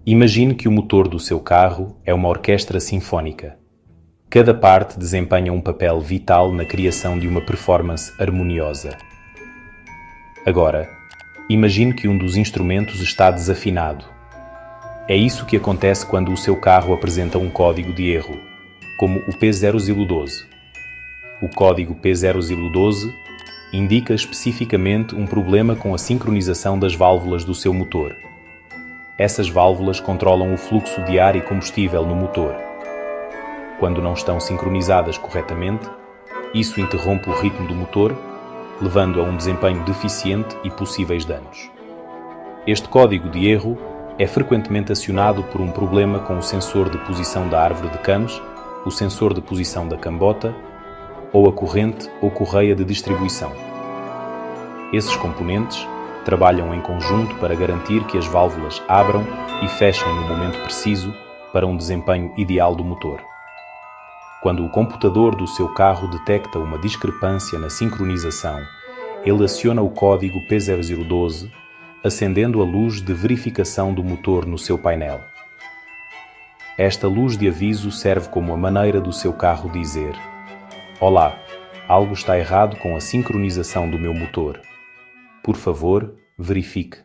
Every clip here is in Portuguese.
Imagine que o motor do seu carro é uma orquestra sinfónica. Cada parte desempenha um papel vital na criação de uma performance harmoniosa. Agora, imagine que um dos instrumentos está desafinado. É isso que acontece quando o seu carro apresenta um código de erro, como o P0012. O código P0012 indica especificamente um problema com a sincronização das válvulas do seu motor. Essas válvulas controlam o fluxo de ar e combustível no motor. Quando não estão sincronizadas corretamente, isso interrompe o ritmo do motor, levando a um desempenho deficiente e possíveis danos. Este código de erro é frequentemente acionado por um problema com o sensor de posição da árvore de cames, o sensor de posição da cambota ou a corrente ou correia de distribuição. Esses componentes trabalham em conjunto para garantir que as válvulas abram e fechem no momento preciso para um desempenho ideal do motor. Quando o computador do seu carro detecta uma discrepância na sincronização, ele aciona o código P0012, acendendo a luz de verificação do motor no seu painel. Esta luz de aviso serve como a maneira do seu carro dizer: "Olá, algo está errado com a sincronização do meu motor. Por favor, verifique."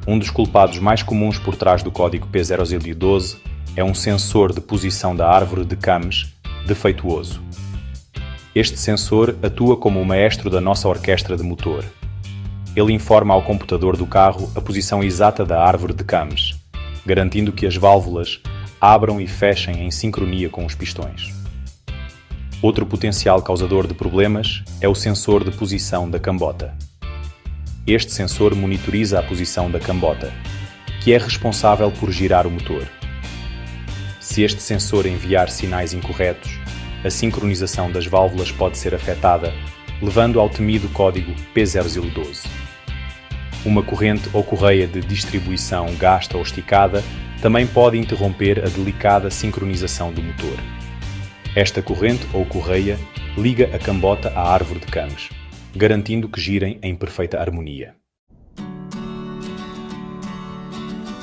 Um dos culpados mais comuns por trás do código P0012 é um sensor de posição da árvore de cames defeituoso. Este sensor atua como o maestro da nossa orquestra de motor. Ele informa ao computador do carro a posição exata da árvore de cames, garantindo que as válvulas abram e fechem em sincronia com os pistões. Outro potencial causador de problemas é o sensor de posição da cambota. Este sensor monitoriza a posição da cambota, que é responsável por girar o motor. Se este sensor enviar sinais incorretos, a sincronização das válvulas pode ser afetada, levando ao temido código P0012. Uma corrente ou correia de distribuição gasta ou esticada também pode interromper a delicada sincronização do motor. Esta corrente ou correia liga a cambota à árvore de cames, garantindo que girem em perfeita harmonia.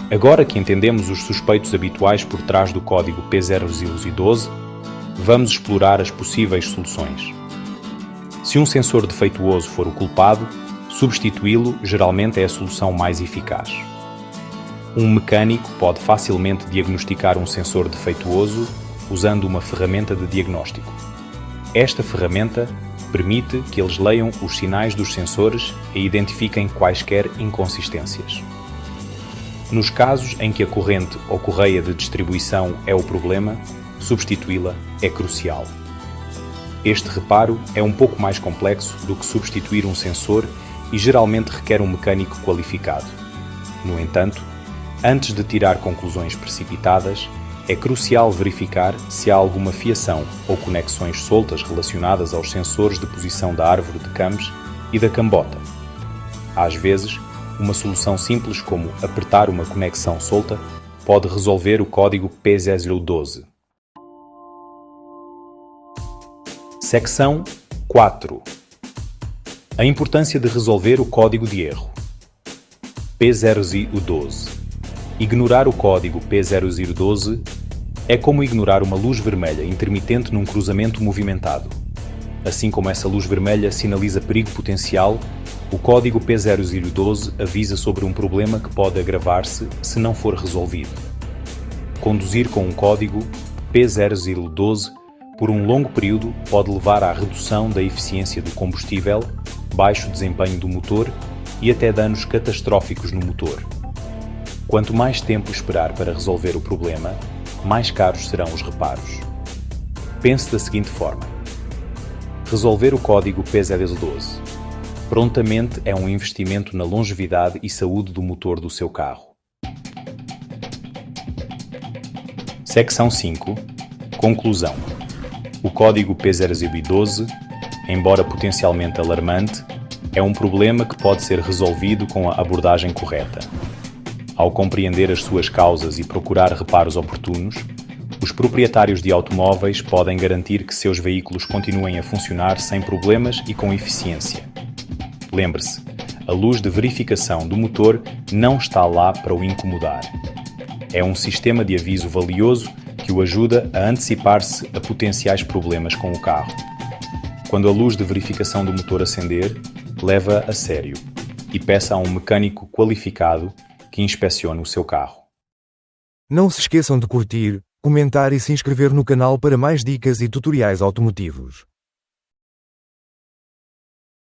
Agora que entendemos os suspeitos habituais por trás do código P0012, vamos explorar as possíveis soluções. Se um sensor defeituoso for o culpado, substituí-lo geralmente é a solução mais eficaz. Um mecânico pode facilmente diagnosticar um sensor defeituoso usando uma ferramenta de diagnóstico. Esta ferramenta permite que eles leiam os sinais dos sensores e identifiquem quaisquer inconsistências. Nos casos em que a corrente ou correia de distribuição é o problema, substituí-la é crucial. Este reparo é um pouco mais complexo do que substituir um sensor e geralmente requer um mecânico qualificado. No entanto, antes de tirar conclusões precipitadas, é crucial verificar se há alguma fiação ou conexões soltas relacionadas aos sensores de posição da árvore de cames e da cambota. Às vezes, uma solução simples como apertar uma conexão solta pode resolver o código P0012. Seção 4. A importância de resolver o código de erro. P0012. Ignorar o código P0012 é como ignorar uma luz vermelha intermitente num cruzamento movimentado. Assim como essa luz vermelha sinaliza perigo potencial, o código P0012 avisa sobre um problema que pode agravar-se se não for resolvido. Conduzir com um código P0012 por um longo período pode levar à redução da eficiência do combustível, baixo desempenho do motor e até danos catastróficos no motor. Quanto mais tempo esperar para resolver o problema, mais caros serão os reparos. Pense da seguinte forma: resolver o código P0012 prontamente é um investimento na longevidade e saúde do motor do seu carro. Seção 5. Conclusão. O código P0012, embora potencialmente alarmante, é um problema que pode ser resolvido com a abordagem correta. Ao compreender as suas causas e procurar reparos oportunos, os proprietários de automóveis podem garantir que seus veículos continuem a funcionar sem problemas e com eficiência. Lembre-se, A luz de verificação do motor não está lá para o incomodar. É um sistema de aviso valioso que o ajuda a antecipar-se a potenciais problemas com o carro. Quando a luz de verificação do motor acender, leva a sério e peça a um mecânico qualificado que inspecione o seu carro. Não se esqueçam de curtir, comentar e se inscrever no canal para mais dicas e tutoriais automotivos.